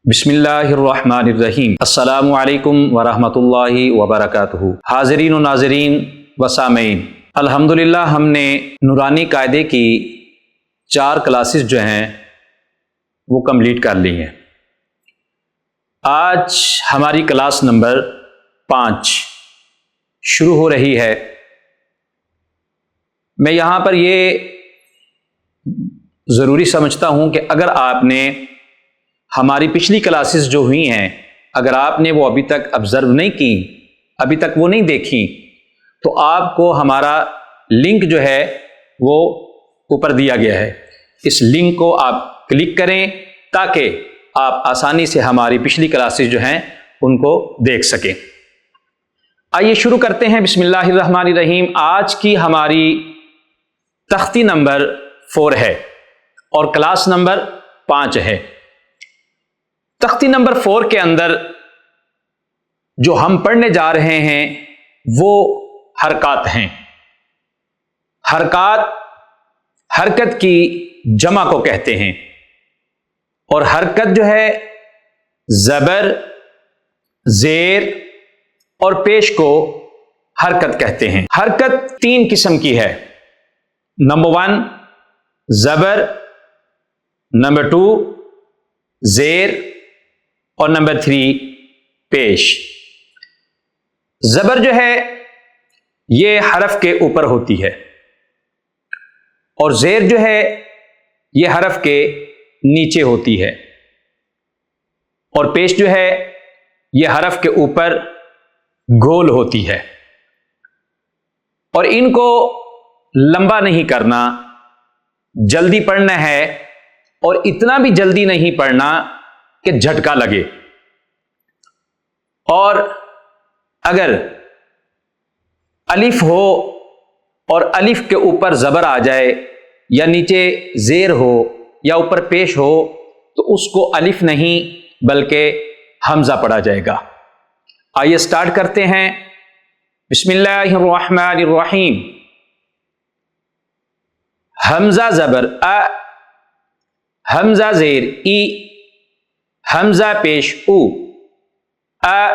بسم اللہ الرحمن الرحیم۔ السلام علیکم ورحمۃ اللہ وبرکاتہ۔ حاضرین و ناظرین و سامعین، الحمدللہ ہم نے نورانی قاعدے کی 4 کلاسز جو ہیں وہ کمپلیٹ کر لی ہیں۔ آج ہماری کلاس نمبر 5 شروع ہو رہی ہے۔ میں یہاں پر یہ ضروری سمجھتا ہوں کہ اگر آپ نے ہماری پچھلی کلاسز جو ہوئی ہیں اگر آپ نے وہ ابھی تک آبزرو نہیں کی، ابھی تک وہ نہیں دیکھی، تو آپ کو ہمارا لنک جو ہے وہ اوپر دیا گیا ہے، اس لنک کو آپ کلک کریں تاکہ آپ آسانی سے ہماری پچھلی کلاسز جو ہیں ان کو دیکھ سکیں۔ آئیے شروع کرتے ہیں۔ بسم اللہ الرحمن الرحیم۔ آج کی ہماری تختی نمبر 4 ہے اور کلاس نمبر 5 ہے۔ تختی نمبر 4 کے اندر جو ہم پڑھنے جا رہے ہیں وہ حرکات ہیں۔ حرکات حرکت کی جمع کو کہتے ہیں، اور حرکت جو ہے زبر، زیر اور پیش کو حرکت کہتے ہیں۔ حرکت 3 قسم کی ہے۔ نمبر 1 زبر، نمبر 2 زیر اور نمبر 3 پیش۔ زبر جو ہے یہ حرف کے اوپر ہوتی ہے، اور زیر جو ہے یہ حرف کے نیچے ہوتی ہے، اور پیش جو ہے یہ حرف کے اوپر گول ہوتی ہے۔ اور ان کو لمبا نہیں کرنا، جلدی پڑھنا ہے، اور اتنا بھی جلدی نہیں پڑھنا کہ جھٹکا لگے۔ اور اگر الف ہو اور الف کے اوپر زبر آ جائے، یا نیچے زیر ہو یا اوپر پیش ہو، تو اس کو الف نہیں بلکہ حمزہ پڑھا جائے گا۔ آئیے سٹارٹ کرتے ہیں۔ بسم اللہ الرحمن الرحیم۔ حمزہ زبر ا، حمزہ زیر ای، حمزہ پیش او، ا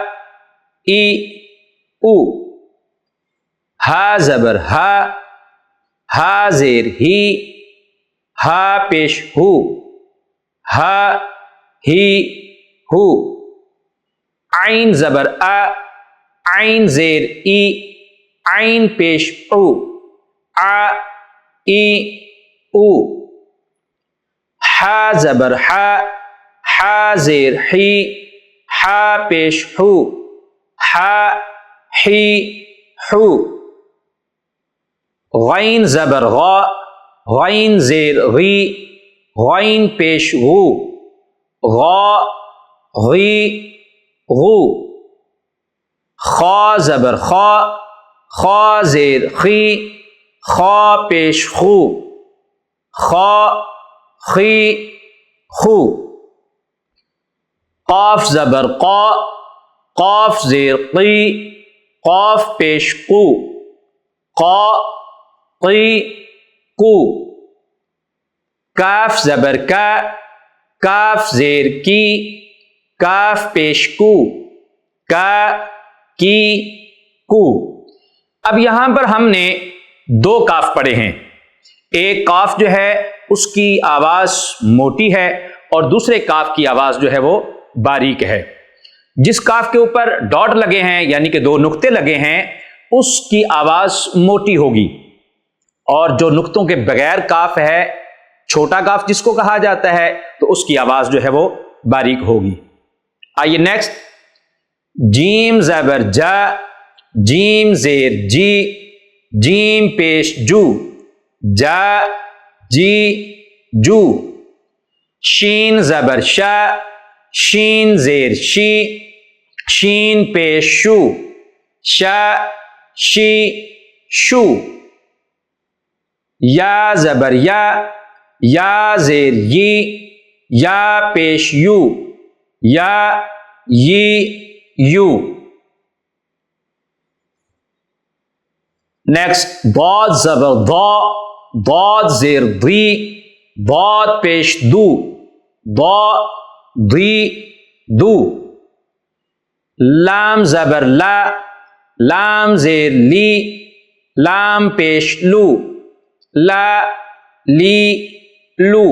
ای او۔ ہا زبر ہا، ہا زیر ہی، ہا پیش ہو، ہا ہی ہو۔ عین زبر ا، عین زیر ای، عین پیش او، ا ای او۔ ہا زبر ہا، ہا زیر ہی، ہا پیش ہو، ہا ہی ہو۔ غین زبر غا، غین زیر غی، غین پیش غو، غا غی غو۔ خا زبر خا، خا زیر خی، خا پیش خو، خا خی خو۔ قاف زبر قا، قاف زیر قی، قاف پیش قو، قا قی قو۔ کاف زبر کا، کاف زیر کی، کاف پیش کو، کا کی کو۔ اب یہاں پر ہم نے 2 کاف پڑھے ہیں۔ ایک کاف جو ہے اس کی آواز موٹی ہے، اور دوسرے کاف کی آواز جو ہے وہ باریک ہے۔ جس کاف کے اوپر ڈاٹ لگے ہیں یعنی کہ 2 نقطے لگے ہیں، اس کی آواز موٹی ہوگی، اور جو نقطوں کے بغیر کاف ہے، چھوٹا کاف جس کو کہا جاتا ہے، تو اس کی آواز جو ہے وہ باریک ہوگی۔ آئیے نیکسٹ۔ جیم زبر جا، جیم زیر جی، جیم پیش جو، جا جی جو۔ شین زبر شا، شین زیر شی، شین پیش شو، شا شی شو۔ یا زبر یا، یا زیر یی، یا پیش یو، یا یی یو۔ نیکسٹ ضاد زبر ضا، ضاد زیر ضی، ضاد پیش دو، ضا ضی دو. لام زبر لا، لام زیر لی، لام پیش لو، لا لی لو.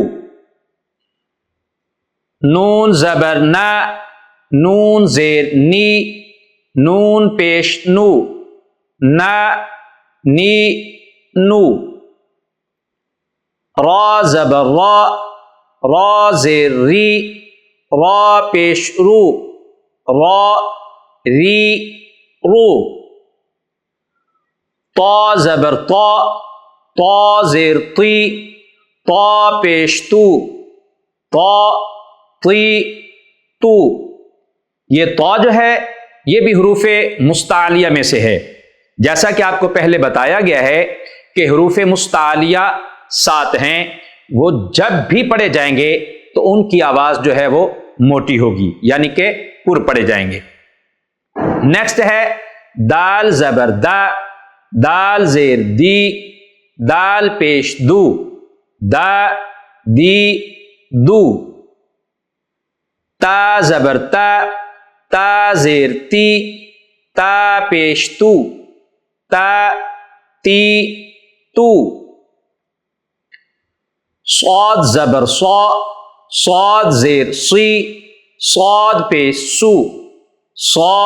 نون زبر نا، نون زیر نی، نون پیش نو، نا نی نو. را زبر را، را زیر ری، را پیش رو، را ری رو. طا زبر طا، طا زیر طی، طا پیش تو، طا طی تو. یہ طا جو ہے یہ بھی حروف مستعلیہ میں سے ہے. جیسا کہ آپ کو پہلے بتایا گیا ہے کہ حروف مستعلیہ 7 ہیں، وہ جب بھی پڑھے جائیں گے تو ان کی آواز جو ہے وہ موٹی ہوگی، یعنی کہ پر پڑھے جائیں گے. نیکسٹ ہے دال زبر دا، دال زیر دی، دال پیش دو، دا دی دو. تا زبر تا، تا زیر تی، تا پیش تو، تا تی تو. صاد زبر صا، صاد زیر سی، صاد پیش سو، صا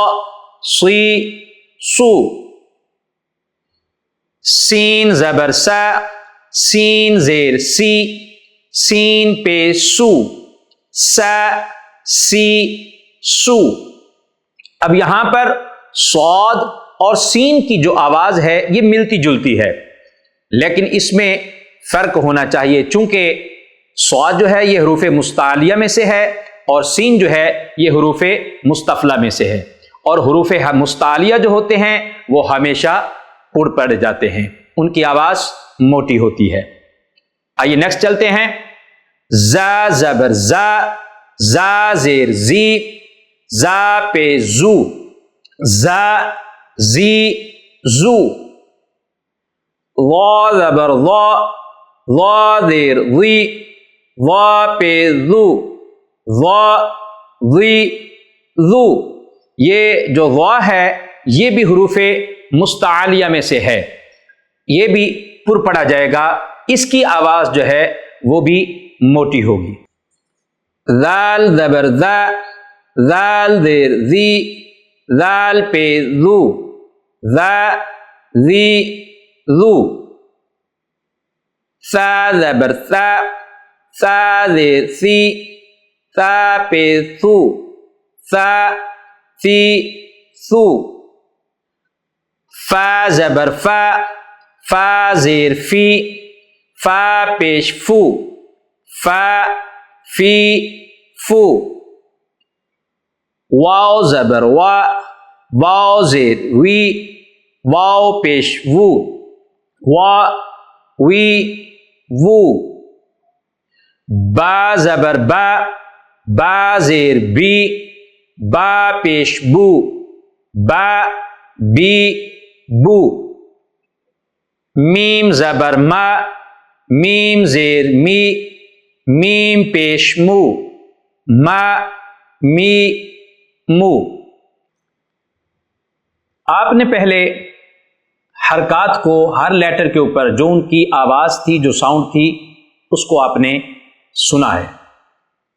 سی سو. سین زبر سا، سین زیر سی، سین پیش سو، سا سی سو. اب یہاں پر صاد اور سین کی جو آواز ہے یہ ملتی جلتی ہے، لیکن اس میں فرق ہونا چاہیے، چونکہ صاد جو ہے یہ حروف مستعلیہ میں سے ہے اور سین جو ہے یہ حروف مستفلہ میں سے ہے، اور حروف مستعلیہ جو ہوتے ہیں وہ ہمیشہ پر پڑھ جاتے ہیں، ان کی آواز موٹی ہوتی ہے. آئیے نیکسٹ چلتے ہیں. زا زبر زا، زا زیر زی، زا پہ زو، زا زی زو. وا زبر وا، وا زیر وی، وا پہ زو، وا وی زو. یہ جو وا ہے یہ بھی حروف مستعلیہ میں سے ہے، یہ بھی پر پڑھا جائے گا، اس کی آواز جو ہے وہ بھی موٹی ہوگی. ذال زبر ذا، ذال زیر ذی، ذال پہ ذو، ذا ذی ذو. سا زبر سا، سا زیر سی، سا پہ سو، سا سی سو. فا زبر فا، فا زیر فی، فا پیش فو، فا فی فو. واو زبر وا، واو زیر وی، واو پیش وو، وا وی وو. با زبر با، با زیر بی، با پیش بو، با بی بو. میم زبر ما، میم زیر می، میم پیش مو، ما می مو. آپ نے پہلے حرکات کو ہر لیٹر کے اوپر جو ان کی آواز تھی، جو ساؤنڈ تھی، اس کو آپ نے سنا ہے،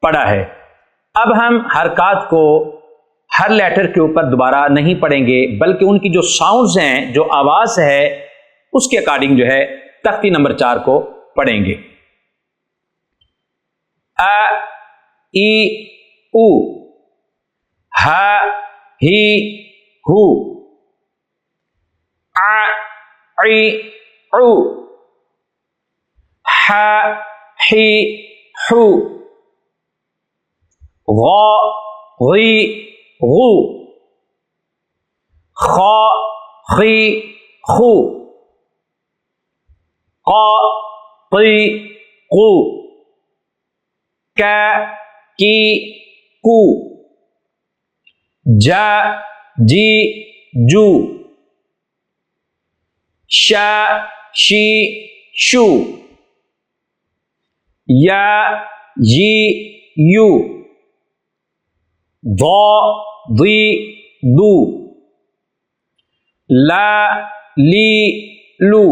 پڑھا ہے. اب ہم حرکات کو ہر لیٹر کے اوپر دوبارہ نہیں پڑھیں گے، بلکہ ان کی جو ساؤنڈز ہیں، جو آواز ہے، اس کے اکارڈنگ جو ہے تختی نمبر 4 کو پڑھیں گے. ا ای او، ہ ہی ہو، ع عی عو، ح حی حو، غا غی غو، خا خی خو، قا قی قو، کا کی کو، جا جی جو، شا شی شو، یا یی یو، ضا ضی دو، لا لی لو،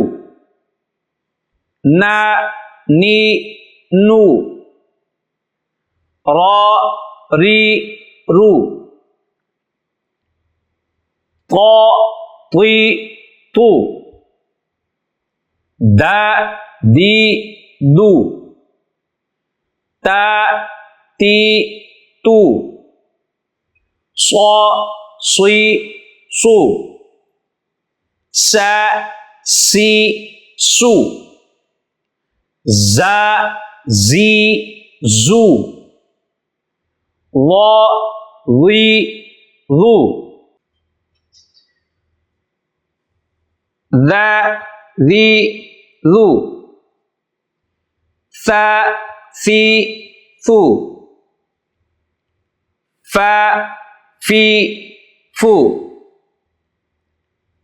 نا نی نو، را ری رو، طا طی تو، دا دی دو، تا تی تو، صا صی سو، سا سی سو، زا زی زو، وا وی ذو، ذا ذی ذو، ثا ثی ثو، فا فی فو،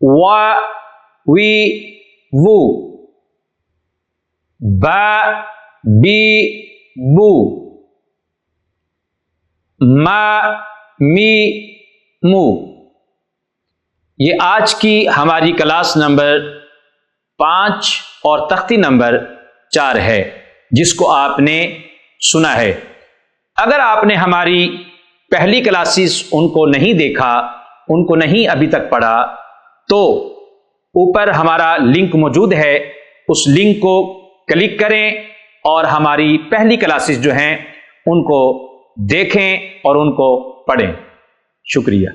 وا وی وو، با بی بو، ما می مو۔ یہ آج کی ہماری کلاس نمبر 5 اور تختی نمبر 4 ہے، جس کو آپ نے سنا ہے۔ اگر آپ نے ہماری پہلی کلاسز ان کو نہیں دیکھا، ان کو نہیں ابھی تک پڑھا، تو اوپر ہمارا لنک موجود ہے، اس لنک کو کلک کریں اور ہماری پہلی کلاسز جو ہیں ان کو دیکھیں اور ان کو پڑھیں۔ شکریہ۔